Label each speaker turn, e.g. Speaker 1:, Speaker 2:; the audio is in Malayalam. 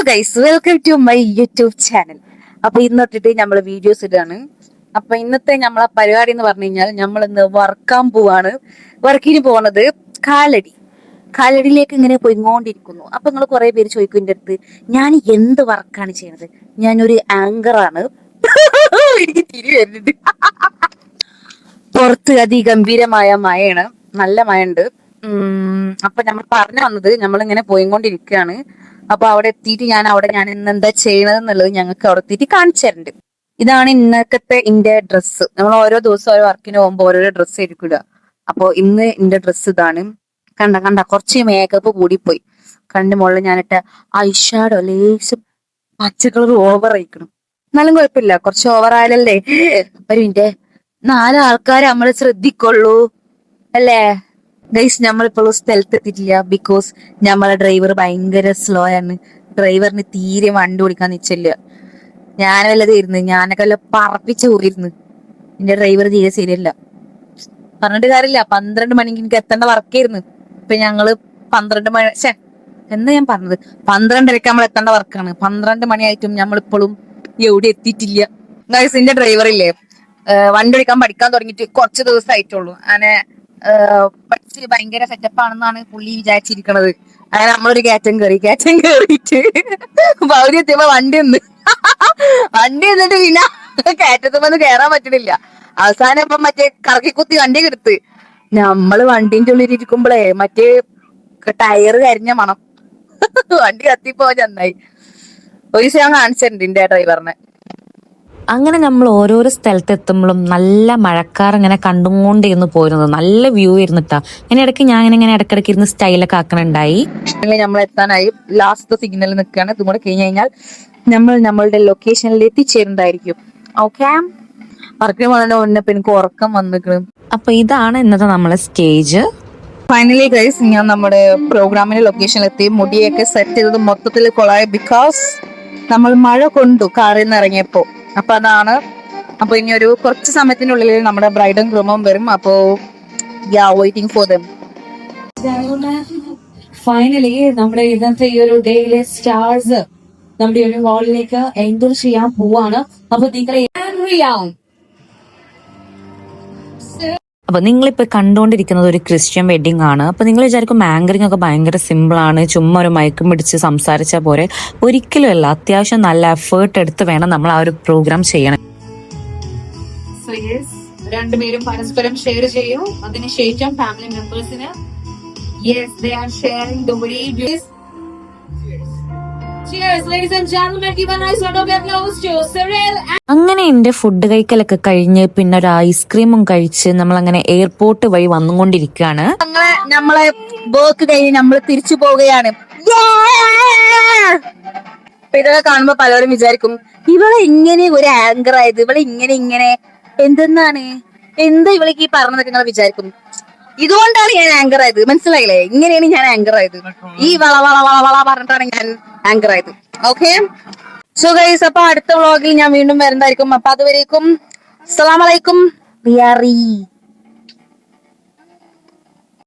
Speaker 1: Guys, welcome to my YouTube channel. അപ്പൊ ഇന്നിട്ടിട്ട് നമ്മള് വീഡിയോസ് ഇടാണ്. അപ്പൊ ഇന്നത്തെ നമ്മളെ പരിപാടി എന്ന് പറഞ്ഞു കഴിഞ്ഞാൽ നമ്മൾ ഇന്ന് വർക്കാൻ പോവാണ്. വർക്കിന് പോണത് കാലടിയിലേക്ക് ഇങ്ങനെ പോയിക്കൊണ്ടിരിക്കുന്നു. അപ്പൊ നിങ്ങൾ കുറെ പേര് ചോദിക്കും എന്റെ അടുത്ത്, ഞാൻ എന്ത് വർക്കാണ് ചെയ്യണത്? ഞാനൊരു ആങ്കറാണ്. എനിക്ക് തിരി വരുന്നുണ്ട്. പുറത്ത് അതിഗംഭീരമായ മഴയാണ്, നല്ല മഴയുണ്ട്. അപ്പൊ നമ്മൾ പറഞ്ഞു വന്നത്, നമ്മളിങ്ങനെ പോയിക്കൊണ്ടിരിക്കുകയാണ്. അപ്പൊ അവിടെ എത്തിയിട്ട് ഞാൻ ഇന്ന് എന്താ ചെയ്യണത് എന്നുള്ളത് ഞങ്ങൾക്ക് അവിടെ എത്തിയിട്ട് കാണിച്ചു തരുന്നുണ്ട്. ഇതാണ് ഇന്നത്തെ ഇന്റെ ഡ്രസ്സ്. നമ്മൾ ഓരോ ദിവസം ഓരോ വർക്കിന് പോകുമ്പോൾ ഓരോരോ ഡ്രസ്സ് ആയിരിക്കും ഇടുക. അപ്പൊ ഇന്ന് ഇന്റെ ഡ്രസ്സ് ഇതാണ്. കണ്ട കുറച്ച് മേക്കപ്പ് കൂടിപ്പോയി. കണ്ണിന്റെ മുകളിൽ ഞാനിട്ട ഐഷാഡോ ലേശം പച്ച കളർ ഓവർ ആയിക്കണം. എന്നാലും കുഴപ്പമില്ല, കുറച്ച് ഓവർ ആയാലല്ലേ ഒരു മിനിറ്റ് 4 ആൾക്കാരെ നമ്മള് ശ്രദ്ധിക്കുള്ളൂ അല്ലേ ഗൈസ്. നമ്മളിപ്പോഴും സ്ഥലത്ത് എത്തിയിട്ടില്ല. ബിക്കോസ് നമ്മളെ ഡ്രൈവർ ഭയങ്കര സ്ലോ ആണ്. ഡ്രൈവറിന് തീരെ വണ്ടി ഓടിക്കാൻ നിച്ചില്ല. ഞാനൊക്കെ വല്ല പറപ്പിച്ച് പോയിരുന്നു. എന്റെ ഡ്രൈവർ തീരെ ശരിയല്ല. പറഞ്ഞിട്ട് കാര്യമില്ല, 12 മണിക്ക് എനിക്ക് എത്തേണ്ട വർക്കായിരുന്നു. ഇപ്പൊ ഞങ്ങള് 12 മണി എന്താ ഞാൻ പറഞ്ഞത്, 12:30 നമ്മൾ എത്തേണ്ട വർക്കാണ്. 12 മണിയായിട്ടും നമ്മളിപ്പോഴും എവിടെ എത്തിയിട്ടില്ല. ഗൈസ്, എന്റെ ഡ്രൈവറില്ലേ, വണ്ടി ഓടിക്കാൻ പഠിക്കാൻ തുടങ്ങിയിട്ട് കുറച്ച് ദിവസമായിട്ടുള്ളൂ. അങ്ങനെ പഠിച്ച് ഭയങ്കര സെറ്റപ്പ് ആണെന്നാണ് പുള്ളി വിചാരിച്ചിരിക്കണത്. അങ്ങനെ നമ്മളൊരു കയറ്റം കയറിയിട്ട് പകുതി എത്തിയപ്പോ വണ്ടി എന്നിട്ട് പിന്നെ കയറ്റത്തുമ്പോ കയറാൻ പറ്റണില്ല. അവസാനം ഇപ്പം മറ്റേ കറക്കിക്കുത്തി വണ്ടി എടുത്ത് നമ്മള് വണ്ടിന്റെ ഉള്ളിൽ ഇരിക്കുമ്പോഴേ മറ്റേ ടയറ് കരിഞ്ഞ മണം. വണ്ടി കത്തിപ്പോ ചെന്നായി. ഒരു ദിവസം ഞാൻ കാണിച്ചിട്ടുണ്ട് എന്റെ ഡ്രൈവറിനെ.
Speaker 2: അങ്ങനെ നമ്മൾ ഓരോരോ സ്ഥലത്ത് എത്തുമ്പോഴും നല്ല മഴക്കാർ ഇങ്ങനെ കണ്ടുകൊണ്ടിരുന്ന് പോരുന്നത്. നല്ല വ്യൂ ഇരുന്നിട്ടാ. അങ്ങനെ ഇടയ്ക്ക് ഞാൻ ഇങ്ങനെ ഇടയ്ക്കിടയ്ക്ക് ഇരുന്ന് സ്റ്റൈലൊക്കെ ആക്കണുണ്ടായി.
Speaker 1: നമ്മൾ എത്താനായി. ലാസ്റ്റ് സിഗ്നൽ നിൽക്കുകയാണ്. ഇതും കൂടെ കഴിഞ്ഞ് കഴിഞ്ഞാൽ നമ്മളുടെ ലൊക്കേഷനിൽ എത്തിച്ചേരുന്നതായിരിക്കും. ഓക്കെ, വർക്കിന് പോകുന്നതിന് മുന്നേ എനിക്ക് ഉറക്കം വന്നിക്കണം.
Speaker 2: അപ്പൊ ഇതാണ് ഇന്നത്തെ നമ്മളെ സ്റ്റേജ്.
Speaker 1: ഫൈനലി ഗൈസ്, ഞാൻ നമ്മുടെ പ്രോഗ്രാമിന്റെ ലൊക്കേഷനിൽ എത്തി. മുടിയൊക്കെ സെറ്റ് ചെയ്തത് മൊത്തത്തിൽ കൊളായി. ബിക്കോസ് നമ്മൾ മഴ കൊണ്ടു കാറിൽ നിന്ന് ഇറങ്ങിയപ്പോ. അപ്പൊ അതാണ്. അപ്പൊ ഇനി ഒരു കുറച്ച് സമയത്തിനുള്ളിൽ നമ്മുടെ ബ്രൈഡും ഗ്രൂമും വരും. അപ്പോ വെയിറ്റിംഗ് ഫോർ ദം.
Speaker 3: ഫൈനലി നമ്മുടെ ഇന്നത്തെ ഈ ഒരു ഡേയിലെ സ്റ്റാർസ് നമ്മുടെ ഒരു വാളിലേക്ക് എൻറ്റർ ചെയ്യാൻ പോവാണ്. അപ്പൊ നിങ്ങളെ
Speaker 2: അപ്പൊ നിങ്ങളിപ്പോ കണ്ടുകൊണ്ടിരിക്കുന്നത് ഒരു ക്രിസ്ത്യൻ വെഡിങ് ആണ്. അപ്പൊ നിങ്ങൾ വിചാരിക്കും ആങ്കറിംഗ് ഒക്കെ ഭയങ്കര സിമ്പിൾ ആണ്, ചുമ്മാ ഒരു മയക്കും പിടിച്ച് സംസാരിച്ചാൽ പോരെ. ഒരിക്കലും അല്ല. അത്യാവശ്യം നല്ല എഫേർട്ട് എടുത്ത് വേണം നമ്മൾ ആ ഒരു പ്രോഗ്രാം ചെയ്യണം.
Speaker 3: രണ്ടുപേരും പരസ്പരം ഷെയർ ചെയ്യൂ. അതിനുശേഷം family മെമ്പേഴ്സിന് yes they are sharing the videos. Cheers ladies and gentlemen, give a nice round of applause to Cyril.
Speaker 2: അങ്ങനെ എന്റെ ഫുഡ് കഴിക്കലൊക്കെ കഴിഞ്ഞ് പിന്നെ ഒരു ഐസ്ക്രീമും കഴിച്ച് നമ്മൾ അങ്ങനെ എയർപോർട്ട് വഴി വന്നുകൊണ്ടിരിക്കുകയാണ്.
Speaker 1: നമ്മളെ വർക്ക് കഴിഞ്ഞ് നമ്മൾ തിരിച്ചു പോവുകയാണ്. ഇതൊക്കെ കാണുമ്പോ പലരും വിചാരിക്കും, ഇവളെ ഇങ്ങനെ ഒരു ആങ്കർ ആയത്, ഇവളെ ഇങ്ങനെ എന്തെന്നാണ്, എന്താ ഇവളേക്ക് ഈ പറഞ്ഞതൊക്കെ നിങ്ങൾ വിചാരിക്കും. ഇതുകൊണ്ടാണ് ഞാൻ ആങ്കർ ആയത്. മനസ്സിലായില്ലേ? ഇങ്ങനെയാണ് ഞാൻ ആങ്കർ ആയത്. ഈ വള പറഞ്ഞിട്ടാണ് ഞാൻ ആങ്കർ ആയത്. ഓക്കെ, സോ ഗൈസ്, അപ്പൊ അടുത്ത വ്ളോഗിൽ ഞാൻ വീണ്ടും വരുന്നതായിരിക്കും. അപ്പൊ അതുവരേക്കും അസ്സലാമു അലൈക്കും.